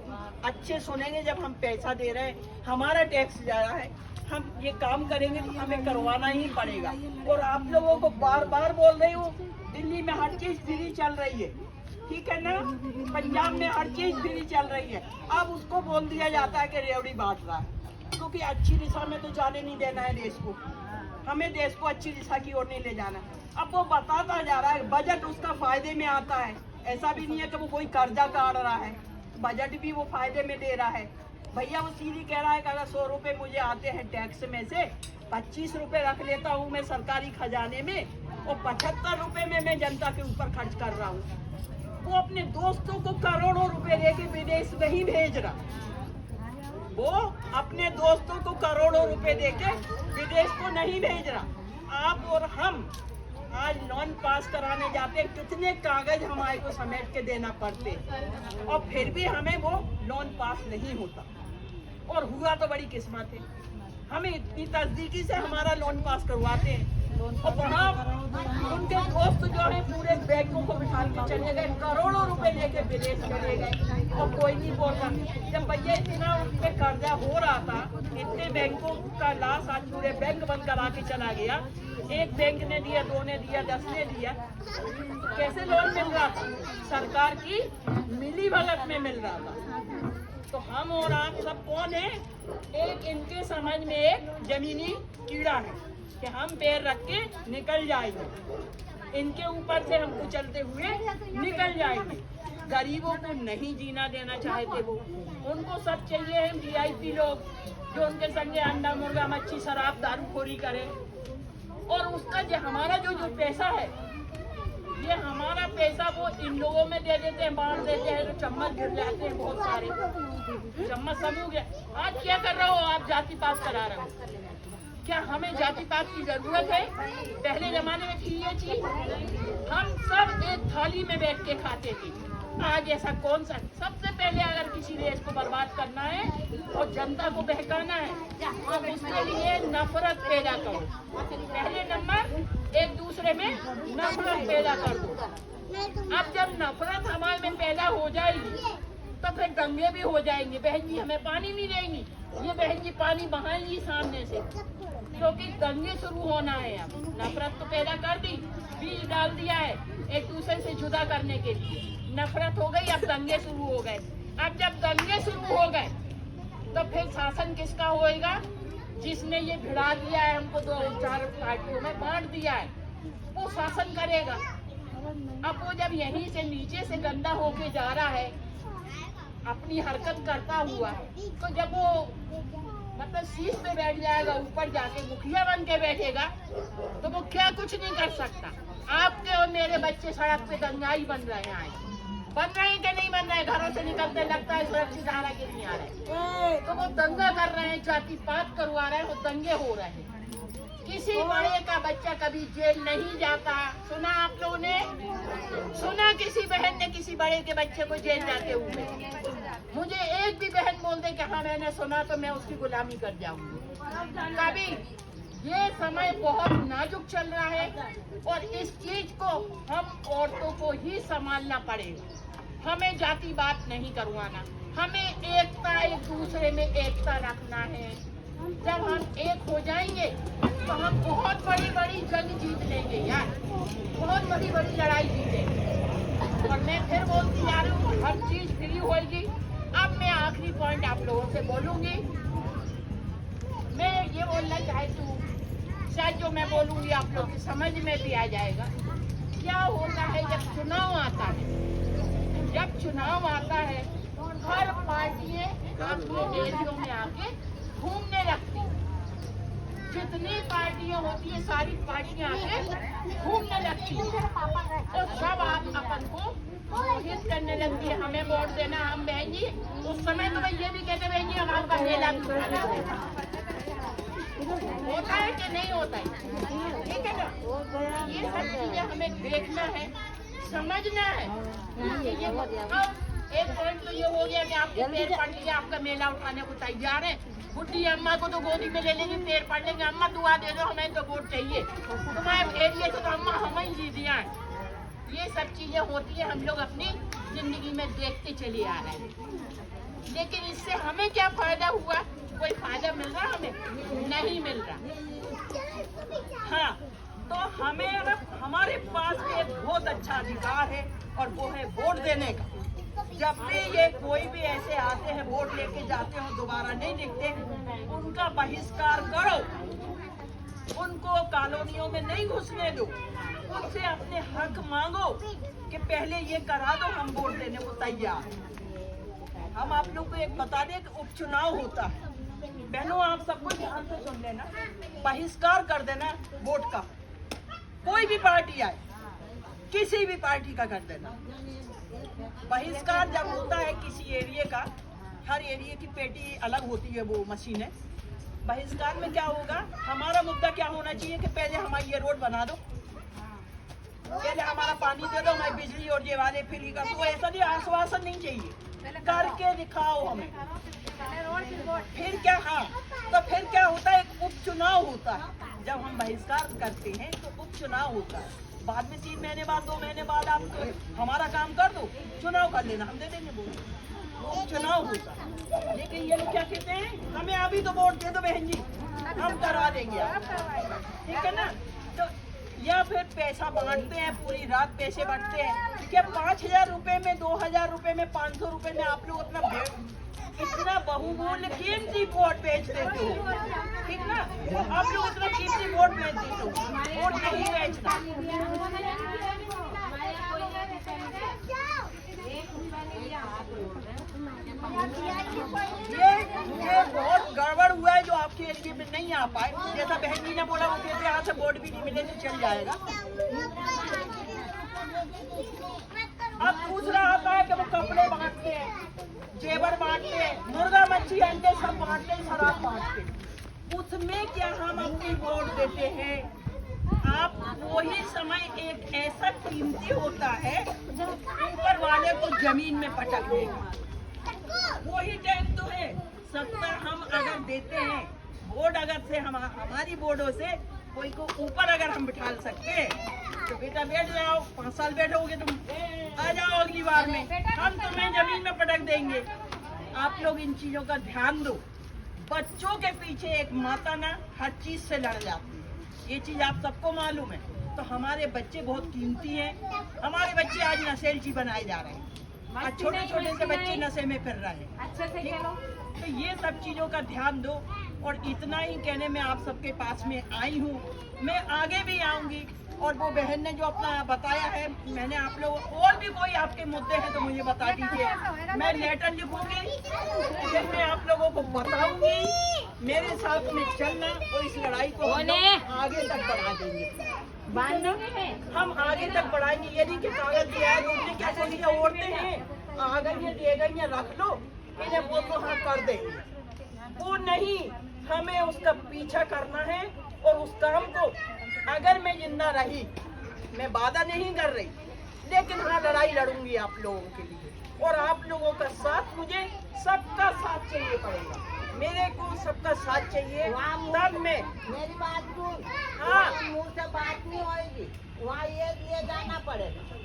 Speaker 2: अच्छे सुनेंगे जब हम पैसा दे रहे हैं, हमारा टैक्स जा रहा है, हम ये काम करेंगे तो हमें करवाना ही पड़ेगा। और आप लोगों को बार बार बोल रही हूँ, दिल्ली में हर चीज फ्री चल रही है, ठीक है ना, पंजाब में हर चीज फ्री चल रही है। अब उसको बोल दिया जाता है कि रेवड़ी बांट रहा है, क्योंकि अच्छी दिशा में तो जाने नहीं देना है देश को, हमें देश को अच्छी दिशा की ओर नहीं ले जाना। अब वो बताता जा रहा है, बजट उसका फायदे में आता है, ऐसा भी नहीं है कि वो कोई कर्जा काट रहा है, बजट भी वो फायदे में दे रहा है। भैया वो सीधी कह रहा है कि अगर 100 रुपए मुझे आते हैं टैक्स में से, 25 रुपए रख लेता हूँ मैं सरकारी खजाने में, और 75 रुपए में मैं जनता के ऊपर खर्च कर रहा हूँ। वो अपने दोस्तों को करोड़ों रुपए लेके विदेश नहीं भेज रहा, वो अपने दोस्तों को करोड़ों रुपए देके विदेश को नहीं भेज रहा। आप और हम आज लोन पास कराने जाते, कितने कागज हमारे को समेट के देना पड़ते, और फिर भी हमें वो लोन पास नहीं होता, और हुआ तो बड़ी किस्मत है। हमें इतनी तस्दीकी से हमारा लोन पास करवाते हैं, और वहाँ उनके दोस्त जो है पूरे बैंकों को बिठा के चले गए, करोड़ों रुपए लेके विदेश चले गए, और कोई नहीं बोल रहा। जब भैया इतना उन पे कर्जा हो रहा था, इतने बैंकों का लाश आज पूरे बैंक बंद करा के चला गया, एक बैंक ने दिया, 2 ने दिया, 10 ने दिया, कैसे लोन मिल रहा था? सरकार की मिली भगत में मिल रहा था। तो हम और आप सब कौन है? एक इनके समझ में एक जमीनी कीड़ा है कि हम पैर रख के निकल जाएंगे, इनके ऊपर से हम कुचलते हुए निकल जाएंगे। गरीबों को नहीं जीना देना चाहते वो, उनको सब चाहिए है VIP लोग जो उनके संगे अंडा मुर्गा मच्छी शराब दारूखोरी करें, और उसका जो हमारा जो पैसा है, ये हमारा पैसा वो इन लोगों में दे देते हैं, बांट देते हैं, तो चम्मच गिर जाते हैं, बहुत सारे चम्मच सब हो गया। आज क्या कर रहे हो आप? जाति पात करा रहे हो। क्या हमें जाति पात की जरूरत है? पहले जमाने में थी ये चीज, हम सब एक थाली में बैठ के खाते थे। आज ऐसा कौन सा? सबसे पहले अगर किसी देश को बर्बाद करना है और जनता को बहकाना है, तो उसके लिए नफरत पैदा करो। पहले नंबर एक दूसरे में नफरत पैदा कर दो। अब जब नफरत हमारे में पैदा हो जाएगी तो फिर दंगे भी हो जाएंगे। बहन जी हमें पानी नहीं देंगी, ये बहन जी पानी बहाएंगी सामने से, क्योंकि दंगे शुरू होना है। अब नफरत तो पैदा कर दी, बीज डाल दिया है एक दूसरे से जुदा करने के लिए, नफरत हो गई, अब दंगे शुरू हो गए। अब जब दंगे शुरू हो गए तो फिर शासन किसका होएगा? जिसने ये भिड़ा दिया है, हमको 2-4 पार्टियों में बांट दिया है, वो शासन करेगा। अब वो जब यहीं से नीचे से गंदा होके जा रहा है अपनी हरकत करता हुआ, तो जब वो मतलब शीश पे बैठ जाएगा, ऊपर जाके मुखिया बन के बैठेगा, तो वो क्या कुछ नहीं कर सकता। आपके और मेरे बच्चे सड़क पे दंगाई बन रहे हैं, बन रहे हैं कि नहीं बन रहे? घरों से निकलते लगता है सुरक्षित आ रहा है कि नहीं आ रहा है, तो वो दंगा कर रहे हैं, जाति पात करवा रहे हैं, वो दंगे हो रहे हैं। किसी बड़े का बच्चा कभी जेल नहीं जाता। सुना आप लोगों ने? सुना किसी बहन ने किसी बड़े के बच्चे को जेल जाते हुए? मुझे एक भी बहन बोल दे कि हाँ मैंने सुना, तो मैं उसकी गुलामी कर जाऊंगी। कभी ये समय बहुत नाजुक चल रहा है, और इस चीज को हम औरतों को ही संभालना पड़ेगा। हमें जाति बात नहीं करवाना, हमें एकता, एक दूसरे में एकता रखना है। जब हम एक हो जाएंगे तो हम बहुत बड़ी बड़ी जंग जीत लेंगे यार, बहुत बड़ी बड़ी लड़ाई जीतेंगे। और मैं फिर बोलती जा रही हूँ, हर चीज फ्री होगी। अब मैं आखिरी पॉइंट आप लोगों से बोलूंगी। मैं ये बोलना चाहती हूँ, शायद जो मैं बोलूंगी आप लोग की समझ में भी आ जाएगा। क्या होता है जब चुनाव आता है? जब चुनाव आता है हर पार्टियां अपने एरियो में आके घूमने लगती। जितनी पार्टियां होती है सारी पार्टियां आके घूमने लगती और सब आप अपन को मोहित करने लगती है, हमें वोट देना, हम बहन जी। उस समय तो मैं ये भी कहते बहन जी हमारे पास मेला होता है कि नहीं होता है, ठीक है ना? ये सब चीजें हमें देखना है, समझना है। एक पॉइंट तो ये हो गया कि आपके पैर पड़ लिया, आपका मेला उठाने को तैयार है। बुढ़ी अम्मा को तो गोदी में ले लेंगे, पैर पड़ लेंगे, अम्मा दुआ दे दो, हमें तो वोट चाहिए, तुम्हारे एरिया से तो अम्मा हम ही दीदियाँ हैं। ये सब चीजें होती है, हम लोग अपनी जिंदगी में देखते चले आ रहे हैं। लेकिन इससे हमें क्या फायदा हुआ? कोई फायदा मिल रहा हमें? नहीं मिल रहा।
Speaker 1: हाँ, तो हमें हमारे पास एक बहुत अच्छा अधिकार है और वो है वोट देने का। जब भी ये कोई भी ऐसे आते हैं वोट लेके जाते हो, दोबारा नहीं दिखते, उनका बहिष्कार करो, उनको कॉलोनियों में नहीं घुसने दो, उनसे अपने हक मांगो कि पहले ये करा दो, हम वोट देने को तैयार। हम आप लोग को एक बता दें कि उपचुनाव होता है। बहनों, आप सब कुछ ध्यान से सुन लेना, बहिष्कार कर देना वोट का। कोई भी पार्टी आए, किसी भी पार्टी का कर देना। बहिष्कार जब होता है किसी एरिया का, हर एरिया की पेटी अलग होती है, वो मशीन है। बहिष्कार में क्या होगा, हमारा मुद्दा क्या होना चाहिए कि पहले हमारी ये रोड बना दो, पहले हमारा पानी दे दो, हमारी बिजली और ये वाले फ्री कर दो। ऐसा नहीं, आश्वासन नहीं चाहिए, करके दिखाओ हमें। फिर क्या, हाँ, तो फिर क्या होता है, एक उपचुनाव होता है। जब हम बहिष्कार करते हैं तो उपचुनाव होता है। बाद में 3 महीने बाद, 2 महीने बाद आप हमारा काम कर दो, चुनाव कर लेना, हम दे देंगे वोट। उपचुनाव होता है। लेकिन ये लोग क्या कहते हैं, हमें अभी तो वोट दे दो बहन जी, हम करा देंगे, ठीक है ना। तो या फिर पैसा बांटते हैं, पूरी रात पैसे बांटते हैं। क्या 5,000 रुपए में, 2,000 रुपए में, 500 रुपए में आप लोग अपना इतना बहुमूल्य कीमती वोट बेच देते हो, ठीक ना। तो आप लोग इतना कीमती वोट बेच देते हो, वोट नहीं बेचना। ये बहुत गड़बड़ हुआ है जो आपके एरिया में नहीं आ पाए। जैसा बहन जी ने बोला, वो कहते यहाँ से वोट भी नहीं मिले तो चल जाएगा। अब दूसरा आता है कि वो कपड़े बांटते हैं, जेवर बांटते हैं, मुर्गा मच्छी अंडे सब बांटते हैं, शराब बांटते हैं। उसमें क्या हम अपनी वोट देते हैं? आप वही समय एक ऐसा कीमती होता है, ऊपर वाले को जमीन में पटक देगा। वही टाइम तो है। सत्ता हम अगर देते हैं, वोट अगर से हमारी वोटों से कोई को ऊपर अगर हम बिठा सकते हैं, तो बेटा बैठ जाओ, 5 साल बैठोगे तुम, आ जाओ अगली बार में, हम तुम्हें जमीन में पटक देंगे। आप लोग इन चीजों का ध्यान दो। बच्चों के पीछे एक माता ना हर चीज से लड़ जाती है, ये चीज आप सबको मालूम है। तो हमारे बच्चे बहुत कीमती हैं। हमारे बच्चे आज नशेलची बनाए जा रहे हैं, आज छोटे छोटे से बच्चे नशे में फिर रहे हैं।
Speaker 3: अच्छे से खेलो।
Speaker 1: तो ये सब चीजों का ध्यान दो। और इतना ही कहने में आप सबके पास में आई हूँ। मैं आगे भी आऊंगी। और वो बहन ने जो अपना बताया है, मैंने आप लोग और भी कोई आपके मुद्दे हैं तो मुझे बता दीजिए, मैं लेटर लिखूंगी, फिर मैं आप लोगों को बताऊंगी। मेरे साथ में चलना और इस लड़ाई को हम आगे तक बढ़ा देंगे, हम आगे तक बढ़ाएंगे। यदि कि कागज दिया है, दूसरी क्या बोली औरतें हैं, अगर ये दे गई रख लो, इन्हें वो तो हाँ कर देंगे, वो नहीं, हमें उसका पीछा करना है। और उस काम को अगर मैं जिंदा रही, मैं वादा नहीं कर रही, लेकिन हाँ लड़ाई लड़ूंगी आप लोगों के लिए। और आप लोगों का साथ, मुझे सबका साथ चाहिए पड़ेगा, मेरे को सबका साथ चाहिए, तब मैं
Speaker 4: मेरी बात सुन।
Speaker 1: हाँ,
Speaker 4: मुँह से बात नहीं होगी, वहाँ ये लिए जाना पड़ेगा।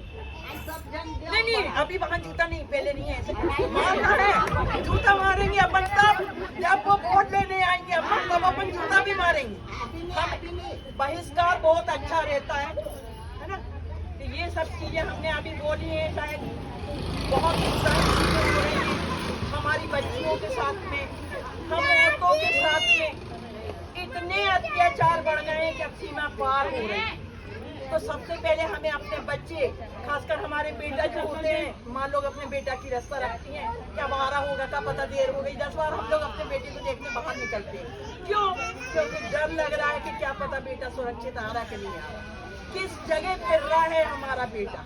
Speaker 4: सब जन
Speaker 1: नहीं, अभी वहाँ जूता नहीं, पहले नहीं है ऐसे मारना है, जूता मारेंगे अपन तब जब वो वोट लेने आएंगे, अपन तब अपन जूता भी मारेंगे। हम बहिष्कार बहुत अच्छा रहता है ना। तो ये सब चीजें हमने अभी बोली है, शायद बहुत सारी चीजें हो रही हैं हमारी बच्चियों के साथ में, हम औरतों के साथ में। इतने अत्याचार बढ़ गए हैं कि अब सीमा पार हो रही है। तो सबसे पहले हमें अपने बच्चे, खासकर हमारे बेटा जो होते हैं, माँ लोग अपने बेटा की रास्ता रखती हैं, क्या बाहर होगा, क्या पता देर हो गई, 10 बार हम लोग अपने बेटे को देखने बाहर निकलते हैं। क्यों? क्योंकि डर लग रहा है कि क्या पता बेटा सुरक्षित आ रहा कि नहीं आ रहा, किस जगह फिर रहा है हमारा बेटा।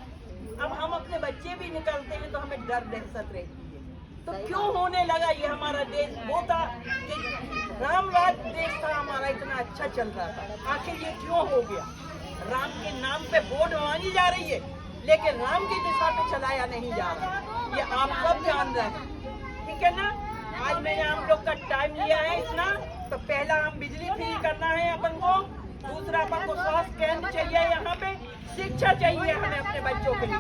Speaker 1: अब हम अपने बच्चे भी निकलते हैं तो हमें डर दहशत रहती है। तो क्यों होने लगा ये हमारा देश? वो था कि राम राज देश था हमारा, इतना अच्छा चल रहा था, आखिर ये क्यों हो गया? राम के नाम पे वोट मांगी जा रही है, लेकिन राम की दिशा पे चलाया नहीं जा रहा, ये आप सब जान रहे हैं, ठीक है ना। आज मैंने आप लोग का टाइम लिया है इतना, तो पहला हम बिजली फ्री करना है अपन को, दूसरा अपन को स्वास्थ्य केंद्र चाहिए, यहाँ पे शिक्षा चाहिए हमें अपने बच्चों के लिए,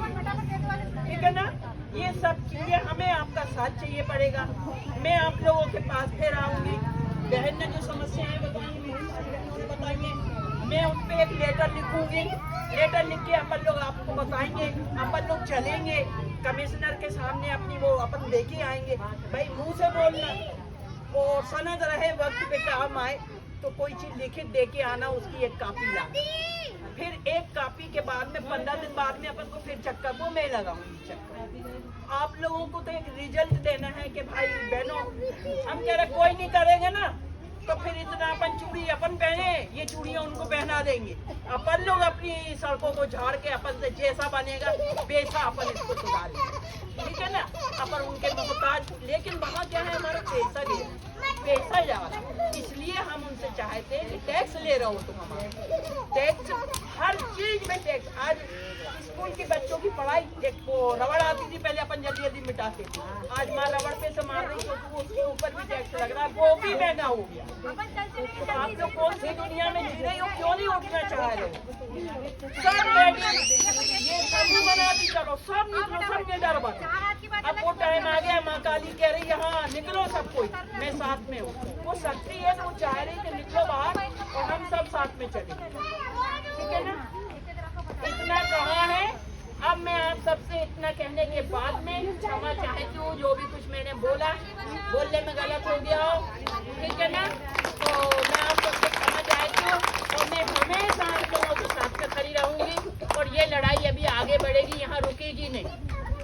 Speaker 1: ठीक है ना। ये सब चीजें हमें आपका साथ चाहिए पड़ेगा। मैं आप लोगों के पास फिर आऊंगी, बहन ने जो समस्याएं बताएंगे, मैं उन पे एक लेटर लिखूंगी, लेटर लिख के अपन लोग आपको बताएंगे, अपन लोग चलेंगे कमिश्नर के सामने, अपनी वो अपन देके आएंगे। भाई मुंह से बोलना और सनद रहे, वक्त पे काम आए तो कोई चीज लिखित दे के आना, उसकी एक कॉपी लाना। फिर एक कॉपी के बाद में 15 दिन बाद में अपन को फिर चक्कर को मैं लगाऊंगी चक्कर। आप लोगों को तो एक रिजल्ट देना है कि भाई बहनों, हम कह रहे कोई नहीं करेंगे ना, तो फिर इतना अपन चूड़ी अपन पहने, ये चूड़ियां उनको पहना देंगे। अपन लोग अपनी सड़कों को झाड़ के अपन से जैसा बनेगा वैसा अपन इसको सुधारेंगे, ठीक है ना। अपन उनके मोहताज, लेकिन वहाँ क्या है, हमारा पैसा पैसा जा रहा है, इसलिए हम उनसे चाहते हैं कि टैक्स ले रहे हो तुम हमारे, टैक्स हर चीज में टैक्स। आज स्कूल के बच्चों की पढ़ाई, एक वो रबड़ आती थी पहले, अपन जल्दी जल्दी मिटाते थे, आज माँ रबड़ पे से मार रही तो उसके ऊपर भी टैक्स लग रहा है, वो भी महंगा हो गया। तो आप लोग कौन सी दुनिया में जी रहे हो, क्यों नहीं उठना चाह रहे हो? सब रेडी, ये सब बनाती चलो, सब निकलो, सबके डर बनो। अब वो टाइम आ गया, माँ काली कह रही है हाँ निकलो सब कोई, मैं साथ में हूँ। वो शक्ति है, वो चाह रही कि निकलो बाहर और हम सब साथ में चले, ठीक है ना। इतना कहा है, अब मैं आप सबसे इतना कहने के बाद में क्षमा चाहती हूँ, जो भी कुछ मैंने बोला बोलने में गलत हो गया हो, ठीक है ना। तो मैं आप सबसे क्षमा चाहती हूँ और मैं हमेशा आप लोगों के साथ में खड़ी रहूंगी, और ये लड़ाई अभी आगे बढ़ेगी, यहाँ रुकेगी नहीं,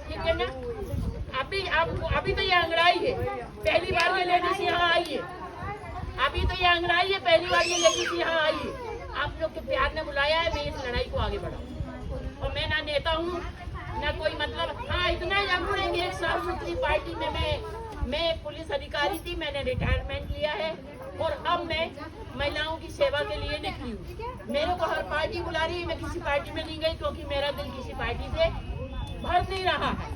Speaker 1: ठीक है ना। अभी तो ये अंगड़ाई है, पहली बार ये लेडीज यहाँ आई है, अभी तो ये अंगड़ाई है, पहली बार ये लेडीज यहाँ आई है। आप लोग के प्यार ने बुलाया है, मैं इस लड़ाई को आगे बढ़ाऊं, और मैं ना नेता हूँ ना कोई मतलब, हाँ इतना जरूर है कि एक साफ सुथरी पार्टी में मैं पुलिस अधिकारी थी, मैंने रिटायरमेंट लिया है और अब मैं महिलाओं की सेवा के लिए निकली हूँ। मेरे को हर पार्टी बुला रही है, मैं किसी पार्टी में नहीं गई क्योंकि मेरा दिल किसी पार्टी से भर नहीं रहा है।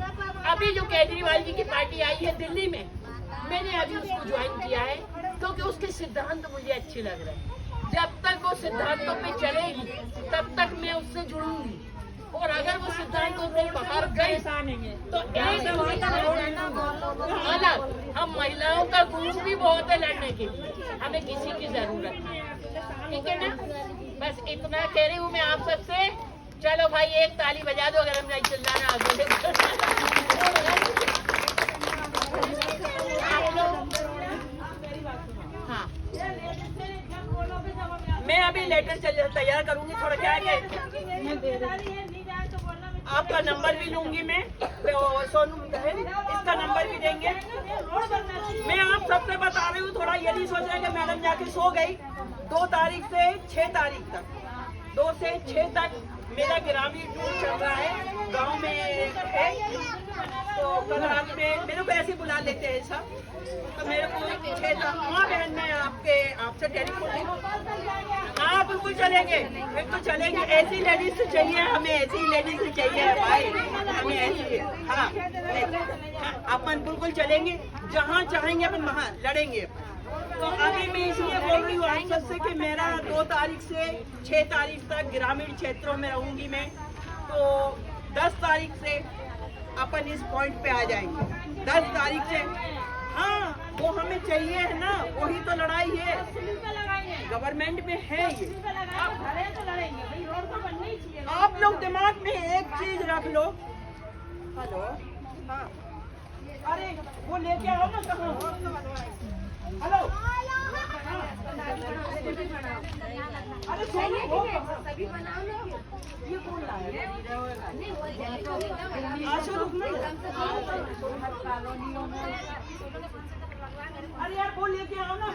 Speaker 1: अभी जो केजरीवाल जी की पार्टी आई है दिल्ली में, मैंने अभी उसको ज्वाइन किया है क्योंकि उसके सिद्धांत मुझे अच्छे लग रहे हैं। जब तक वो सिद्धांतों पे चलेगी तब तक मैं उससे जुड़ूंगी, और अगर वो सिद्धांतों से बाहर गए तो अलग, हम महिलाओं का गुण भी बहुत है लड़ने के लिए, हमें किसी की जरूरत नहीं, ठीक है ना। बस इतना कह रही हूँ मैं आप सबसे। चलो भाई एक ताली बजा दो अगर हम नहीं चिल्लाना आगे। हाँ, मैं अभी लेटर तैयार करूंगी, थोड़ा क्या है आपका नंबर भी लूंगी मैं, सोनू बहन इसका नंबर भी देंगे। मैं आप सबसे बता रही हूँ, थोड़ा ये नहीं सोच रहे कि मैडम जाके सो गई। 2 तारीख से 6 तारीख तक, 2 से 6 तक मेरा ग्रामीण टूर चल रहा है, गांव में है। तो कल रात में मेरे को ऐसे बुला लेते हैं सब, तो मेरे को 6 तक, हाँ बहन मैं आपसे टेलीफोन, हाँ बिल्कुल चलेंगे, फिर तो चलेंगे। ऐसी लेडीज से चाहिए हमें, ऐसी लेडीज से चाहिए भाई हमें ऐसी, हाँ अपन बिल्कुल चलेंगे, जहाँ चाहेंगे अपन वहाँ लड़ेंगे। तो अभी मैं इसलिए बोल रही हूँ आप सबसे कि मेरा 2 तारीख से 6 तारीख तक ग्रामीण क्षेत्रों में रहूंगी मैं, तो 10 तारीख से अपन इस पॉइंट पे आ जाएंगे। 10 तारीख से, हाँ वो हमें चाहिए है ना, वही तो लड़ाई है, गवर्नमेंट में है ये। आप लोग दिमाग में एक चीज रख लो, हेलो, हाँ अरे वो लेके आओ ना, कहाँ, हेलो, अरे सभी बनाओ ना, ये कौन लाया? अरे यार वो लेके आओ ना।